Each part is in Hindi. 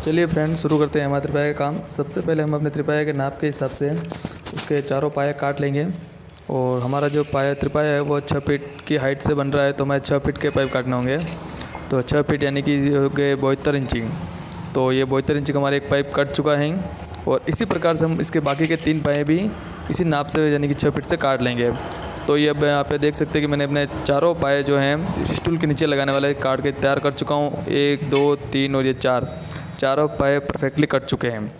चलिए फ्रेंड, शुरू करते हैं हमारे त्रिपाया का काम। सबसे पहले हम अपने त्रिपाया के नाप के हिसाब से उसके चारों पाए काट लेंगे। और हमारा जो पाया त्रिपाया है वो 6 फीट की हाइट से बन रहा है, तो हमें 6 फीट के पाइप काटने होंगे। तो 6 फीट यानी कि हो गए 72 इंची। तो ये 72 इंची का हमारा एक पाइप कट चुका है। और इसी प्रकार से हम इसके बाकी के 3 पाए भी इसी नाप से यानी कि 6 फीट से काट लेंगे। तो ये अब यहाँ पे देख सकते हैं कि मैंने अपने चारों पाए जो हैं स्टूल के नीचे लगाने वाले काट के तैयार कर चुका हूँ। 1 2 3 और ये चारों पाए परफेक्टली कट चुके हैं।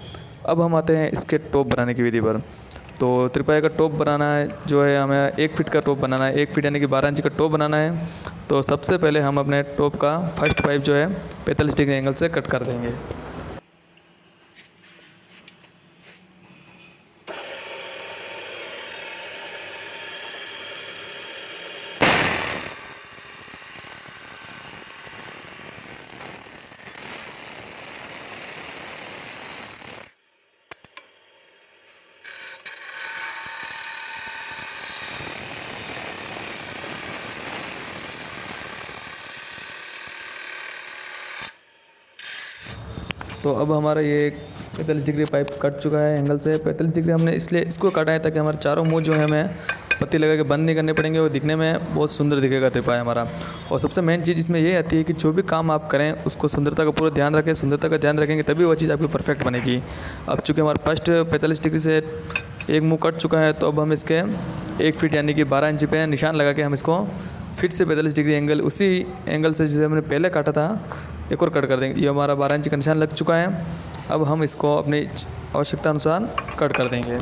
अब हम आते हैं इसके टॉप बनाने की विधि पर। तो त्रिपाया का टॉप बनाना है जो है, हमें 1 फीट का टॉप बनाना है। 1 फीट यानी कि 12 इंच का टॉप बनाना है। तो सबसे पहले हम अपने टॉप का फर्स्ट पाइप जो है 45 डिग्री एंगल से कट कर देंगे। तो अब हमारा ये 45 डिग्री पाइप कट चुका है एंगल से। 45 डिग्री हमने इसलिए इसको काटा है ताकि हमारे चारों मुंह जो है हमें पत्ती लगा के बंद नहीं करने पड़ेंगे और दिखने में बहुत सुंदर दिखेगा त्रिपाया हमारा। और सबसे मेन चीज़ इसमें ये आती है कि जो भी काम आप करें उसको सुंदरता का पूरा ध्यान रखें। सुंदरता का ध्यान रखेंगे तभी वो चीज़ आपकी परफेक्ट बनेगी। अब चूँकि हमारा फर्स्ट 45 डिग्री से एक मुँह कट चुका है, तो अब हम इसके 1 फीट यानी कि 12 इंच पे निशान लगा के हम इसको फिर से 45 डिग्री एंगल उसी एंगल से जिसे हमने पहले काटा था एक और कट कर देंगे। ये हमारा 12 इंच का निशान लग चुका है। अब हम इसको अपनी आवश्यकता अनुसार कट कर देंगे।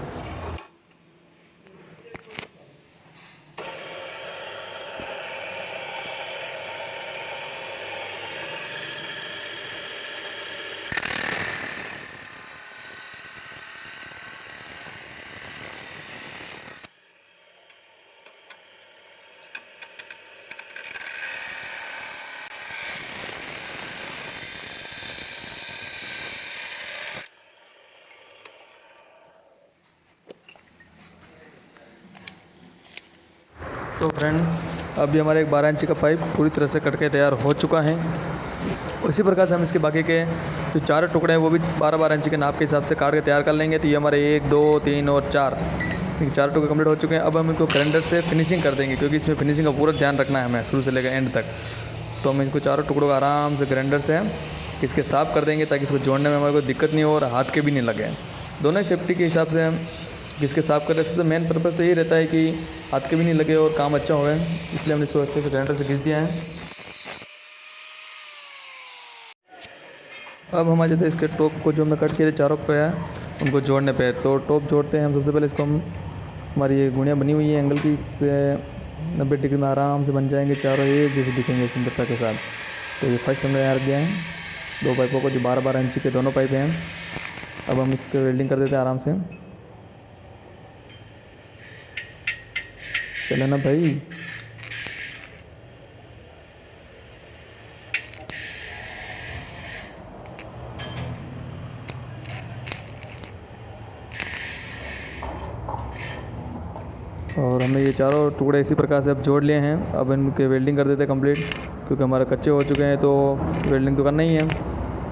तो फ्रेंड, अभी हमारा एक 12 इंच का पाइप पूरी तरह से कट के तैयार हो चुका है। उसी प्रकार से हम इसके बाकी के जो 4 टुकड़े हैं वो भी 12-12 इंच के नाप के हिसाब से काट के तैयार कर लेंगे। तो ये हमारे 1 2 3 और 4 टुकड़े कंप्लीट हो चुके हैं। अब हम इनको ग्राइंडर से फिनिशिंग कर देंगे, क्योंकि इसमें फिनिशिंग का पूरा ध्यान रखना है हमें शुरू से लेकर एंड तक। तो हम इनको चारों टुकड़ों को आराम से ग्राइंडर से इसके साफ़ कर देंगे ताकि इसको जोड़ने में हमारे को दिक्कत नहीं हो और हाथ के भी नहीं लगे। दोनों ही सेफ्टी के हिसाब से हम जिसके साफ़ कर रहे हैं। सबसे मेन पर्पज़ तो यही रहता है कि हाथ के भी नहीं लगे और काम अच्छा हो, इसलिए हमने इसको अच्छे से ग्राइंडर से घिस दिया है। अब हम आ जाते हैं इसके टॉप को जो मैं कट किए थे चारों पे है उनको जोड़ने पे। तो टॉप जोड़ते हैं हम। सबसे पहले इसको हम हमारी ये गुणियाँ बनी हुई है एंगल की, इससे 90 डिग्री में आराम से बन जाएंगे। चारों एक जैसे दिखेंगे सुंदरता के साथ। तो ये फर्स्ट हमने यार दिया है 2 पाइपों को, जो 12-12 इंच के दोनों पाइप हैं। अब हम इसको वेल्डिंग कर देते हैं आराम से। चले ना भाई। और हमने ये चारों टुकड़े इसी प्रकार से अब जोड़ लिए हैं। अब इनके वेल्डिंग कर देते हैं कंप्लीट, क्योंकि हमारे कच्चे हो चुके हैं तो वेल्डिंग तो करना ही है।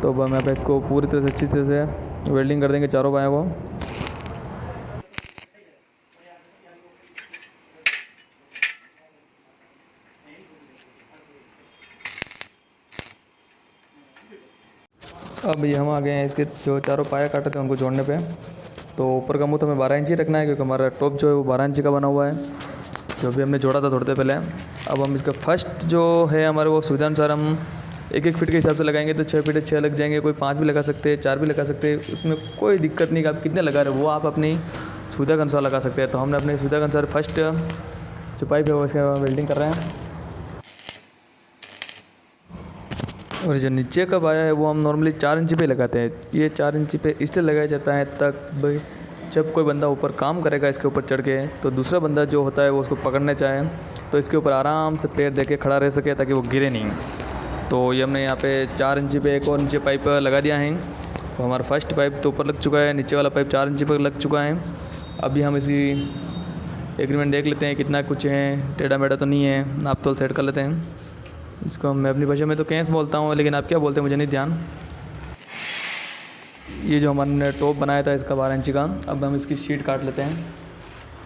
तो अब हम यहाँ पे इसको पूरी तरह से अच्छी तरह से वेल्डिंग कर देंगे चारों पायों को। अब ये हम आ गए हैं इसके जो चारों पाया काटे थे उनको जोड़ने पे। तो ऊपर का मुंह तो हमें 12 इंच ही रखना है, क्योंकि हमारा टॉप जो है वो 12 इंच का बना हुआ है, जो भी हमने जोड़ा था थोड़ी देर पहले। अब हम इसका फर्स्ट जो है हमारे वो सुविधा अनुसार हम 1-1 फीट के हिसाब से लगाएंगे। तो 6 फीट 6 लग जाएंगे। कोई 5 भी लगा सकते हैं, 4 भी लगा सकते हैं, उसमें कोई दिक्कत नहीं कि आप कितने लगा रहे हो, वो आप अपनी सुविधा के अनुसार लगा सकते हैं। तो हमने अपनी सुविधा के अनुसार फर्स्ट जो पाइप है वो इसका वेल्डिंग कर रहे हैं। और जो नीचे का पाया है वो हम नॉर्मली 4 इंच पे लगाते हैं। ये 4 इंच पे इसलिए लगाया जाता है तक भाई जब कोई बंदा ऊपर काम करेगा इसके ऊपर चढ़ के, तो दूसरा बंदा जो होता है वो उसको पकड़ना चाहे तो इसके ऊपर आराम से पैर दे के खड़ा रह सके, ताकि वो गिरे नहीं। तो ये हमने यहाँ पे 4 इंच पे एक और नीचे पाइप लगा दिया है। तो हमारा फर्स्ट पाइप तो ऊपर लग चुका है, नीचे वाला पाइप 4 इंच पर लग चुका है। अभी हम इसी एग्रीमेंट देख लेते हैं कितना कुछ है, टेढ़ा मेढ़ा तो नहीं है, नाप तोल सेट कर लेते हैं। इसको मैं अपनी भाषा में तो कैंस बोलता हूँ, लेकिन आप क्या बोलते हैं मुझे नहीं ध्यान। ये जो हमने टॉप बनाया था इसका 12 इंच का, अब हम इसकी शीट काट लेते हैं।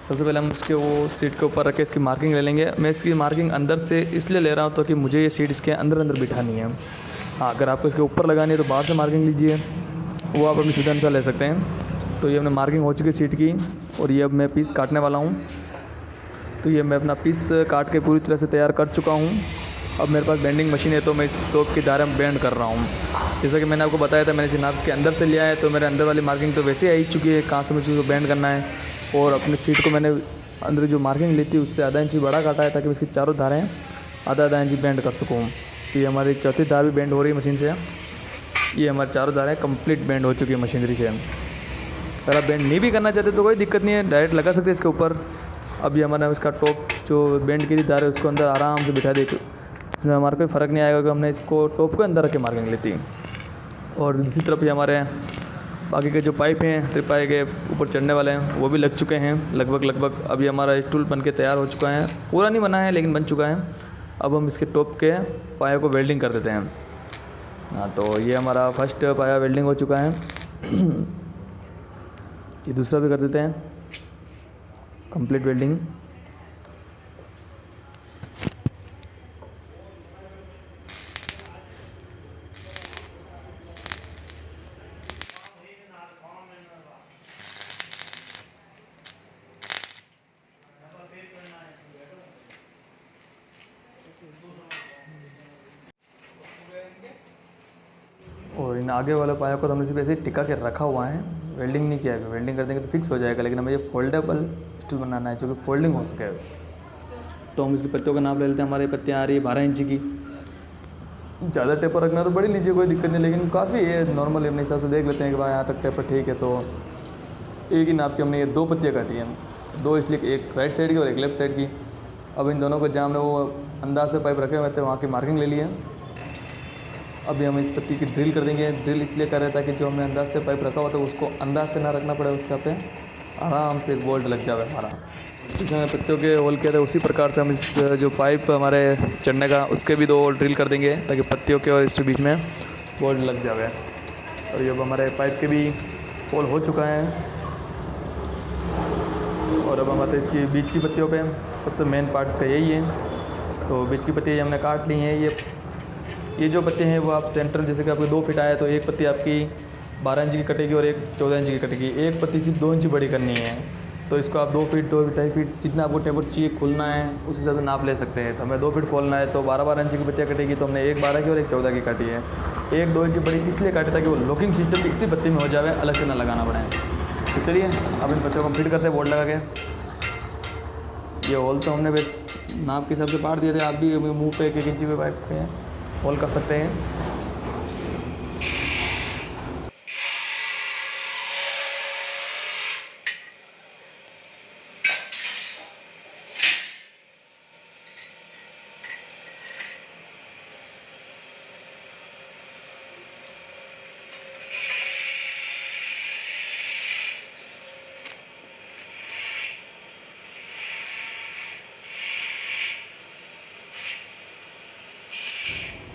सबसे पहले हम इसके वो सीट के ऊपर रख के इसकी मार्किंग ले लेंगे। मैं इसकी मार्किंग अंदर से इसलिए ले रहा हूँ तो कि मुझे ये सीट इसके अंदर अंदर बिठानी है। हाँ, अगर आपको इसके ऊपर लगानी है तो बाहर से मार्किंग लीजिए, वो आप अपनी सुविधा अनुसार ले सकते हैं। तो ये हमने मार्किंग हो चुकी है सीट की, और ये अब मैं पीस काटने वाला हूँ। तो ये मैं अपना पीस काट के पूरी तरह से तैयार कर चुका हूँ। अब मेरे पास बेंडिंग मशीन है, तो मैं इस टॉप की दायरे में बेंड कर रहा हूँ। जैसा कि मैंने आपको बताया था, मैंने इसे नाप के अंदर से लिया है, तो मेरे अंदर वाली मार्किंग तो वैसे ही आ चुकी है, कहाँ से मुझे उसको बेंड करना है। और अपनी सीट को मैंने अंदर जो मार्किंग ली थी उससे आधा इंच बड़ा काटा है, ताकि मैं इसकी चारों धारें आधा आधा इंच बेंड कर सकूँ। तो ये हमारी चौथी धार भी बेंड हो रही है मशीन से। ये हमारी चारों धारें कंप्लीट बेंड हो चुकी है मशीनरी से। अगर आप बेंड नहीं भी करना चाहते तो कोई दिक्कत नहीं है, डायरेक्ट लगा सकते हैं इसके ऊपर। अब ये हमारा इसका टॉप जो बेंड की थी धार है उसको अंदर आराम से बिठा दी, तो इसमें हमारा कोई फ़र्क नहीं आएगा कि हमने इसको टॉप के अंदर रख के मार्किंग ली थी। और दूसरी तरफ ये हमारे बाकी के जो पाइप हैं त्रिपाई के ऊपर चढ़ने वाले हैं वो भी लग चुके हैं लगभग। अभी हमारा स्टूल बन के तैयार हो चुका है, पूरा नहीं बना है लेकिन बन चुका है। अब हम इसके टॉप के पाया को वेल्डिंग कर देते हैं। हाँ, तो ये हमारा फर्स्ट पाया वेल्डिंग हो चुका है। ये दूसरा भी कर देते हैं कंप्लीट वेल्डिंग। और इन आगे वाले पाया को तो हमने सिर्फ ऐसे ही टिका के रखा हुआ है, वेल्डिंग नहीं किया है। वेल्डिंग कर देंगे तो फिक्स हो जाएगा, लेकिन हमें ये फोल्डेबल स्टूल बनाना है जो कि फोल्डिंग हो सके। तो हम इसकी पत्तियों का नाप ले लेते हैं। हमारी पत्तियाँ आ रही है 12 इंच की। ज़्यादा टेपर रखना तो बड़ी लीजिए, कोई दिक्कत नहीं, लेकिन काफ़ी है नॉर्मल अपने हिसाब से देख लेते हैं कि भाई यहाँ तक टेपर ठीक है। तो एक ही नाप की हमने ये 2 पत्तियाँ काटी हैं, 2 इसलिए, एक राइट साइड की और एक लेफ्ट साइड की। अब इन दोनों को जहाँ हमने वो अंदाज से पाइप रखे हुए थे वहाँ की मार्किंग ले ली है। अभी हम इस पत्ती की ड्रिल कर देंगे। ड्रिल इसलिए कर रहे हैं ताकि जो हमने अंदाज से पाइप रखा हुआ था उसको अंदाज से ना रखना पड़े, उसका पे आराम से एक बोल्ट लग जाए हमारा। जिसमें पत्तियों के होल किया था उसी प्रकार से हम इस जो पाइप हमारे चढ़ने का उसके भी 2 होल ड्रिल कर देंगे, ताकि पत्तियों के और इसके बीच में बोल्ट लग जाए। और ये अब हमारे पाइप के भी होल हो चुका है। और अब हम आते हैं इसकी बीच की पत्तियों पे। सबसे मेन पार्ट इसका यही है। तो बीच की पत्तियाँ हमने काट ली हैं। ये जो पत्ते हैं वो आप सेंटर, जैसे कि आपको 2 फीट आया तो एक पत्ती आपकी 12 इंच की कटेगी और एक 14 इंच की कटेगी। एक पत्ती सिर्फ 2 इंच बड़ी करनी है, तो इसको आप 2 फीट 2.5 फीट जितना आपको टेपर चाहिए खोलना है उस हिसाब से नाप ले सकते हैं। तो हमें 2 फीट खोलना है तो 12 इंच की पत्तियाँ कटेगी, तो हमने एक 12 की और एक 14 की काटी है। एक 2 इंच बड़ी इसलिए काटी ताकि वो लॉकिंग सिस्टम इसी पत्ती में हो जाए, अलग से ना लगाना पड़े। तो चलिए अब इन पत्तियों को फिट करते हैं बोर्ड लगा के। ये होल तो हमने बस नाप के हिसाब से पाट दिए थे, आप भी मुँह पे 1 इंची पे पाइप पे होल कर सकते हैं।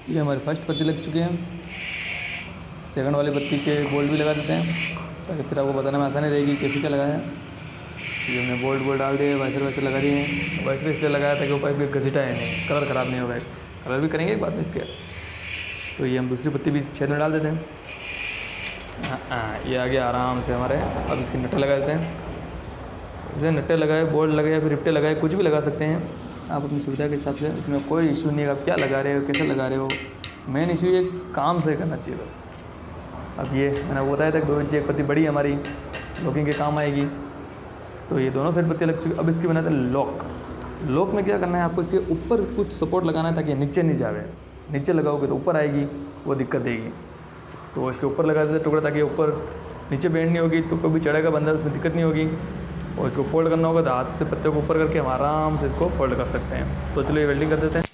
ये हमारी फर्स्ट पत्ती लग चुकी है। सेकंड वाली पत्ती के बोल्ट भी लगा देते हैं ताकि फिर आपको बताने में आसानी रहेगी कैसे क्या लगाया है। ये हमने बोल्ट डाल दिए, वाइसर लगा दिए हैं। वाइसर इसलिए लगाया था कि वो पाइप के घसीटा है नहीं, कलर ख़राब नहीं होगा। कलर भी करेंगे एक बाद में इसके। तो ये हम दूसरी पत्ती भी छेद में डाल देते हैं। हाँ, ये आ गया आराम से हमारे। अब इसकी नट्टे लगा देते हैं। जैसे नट्टे लगाए, बोल्ट लगाए या फिर रिप्टे लगाए, कुछ भी लगा सकते हैं आप अपनी सुविधा के हिसाब से। उसमें कोई इशू नहीं है आप क्या लगा रहे हो, कैसे लगा रहे हो। मेन इशू ये काम से करना चाहिए बस। अब ये मैंने बताया था कि 2 इंच एक पत्ती बड़ी हमारी लॉकिंग के काम आएगी। तो ये दोनों साइड पत्तियाँ लग चुकी। अब इसकी बनाते हैं लॉक। लॉक में क्या करना है आपको, इसके ऊपर कुछ सपोर्ट लगाना है ताकि नीचे नहीं जाए। नीचे लगाओगे तो ऊपर आएगी, वो दिक्कत देगी। तो इसके ऊपर लगा देते टुकड़ा ताकि ऊपर नीचे बेंड नहीं होगी, तो कभी चढ़ेगा बंदा उसमें दिक्कत नहीं होगी। और इसको फोल्ड करना होगा तो हाथ से पत्तियों को ऊपर करके हम आराम से इसको फोल्ड कर सकते हैं। तो चलो ये वेल्डिंग कर देते हैं।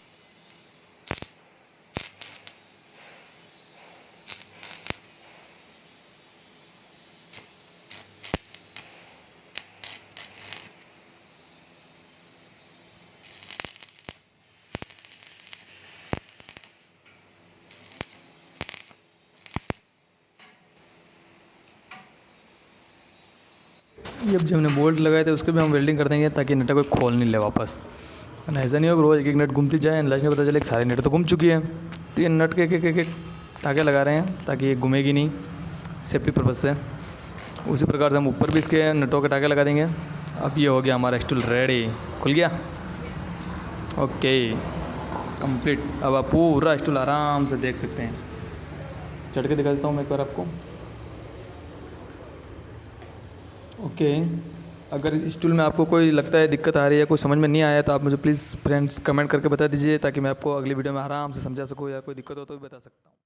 ये अब जो हमने बोल्ट लगाए थे उसके भी हम वेल्डिंग कर देंगे ताकि नट कोई खोल नहीं ले वापस। वरना ऐसा नहीं हो कि रोज़ एक एक नट घूमती जाए, लास्ट में पता चले कि सारी नट तो घूम चुकी है। तो ये नट के एक टाँके लगा रहे हैं ताकि ये घूमेगी नहीं, सेफ्टी पर्पज़ से। उसी प्रकार से हम ऊपर भी इसके नटों के टाँके लगा देंगे। अब ये हो गया हमारा स्टूल रेडी, खुल गया। Okay complete. अब आप पूरा स्टूल आराम से देख सकते हैं। चढ़ के दिखा देता हूँ मैं एक बार आपको। ओके अगर इस स्टूल में आपको कोई लगता है दिक्कत आ रही है, कोई समझ में नहीं आया, तो आप मुझे प्लीज़ फ्रेंड्स कमेंट करके बता दीजिए ताकि मैं आपको अगली वीडियो में आराम से समझा सकूँ, या कोई दिक्कत हो तो भी बता सकता हूँ।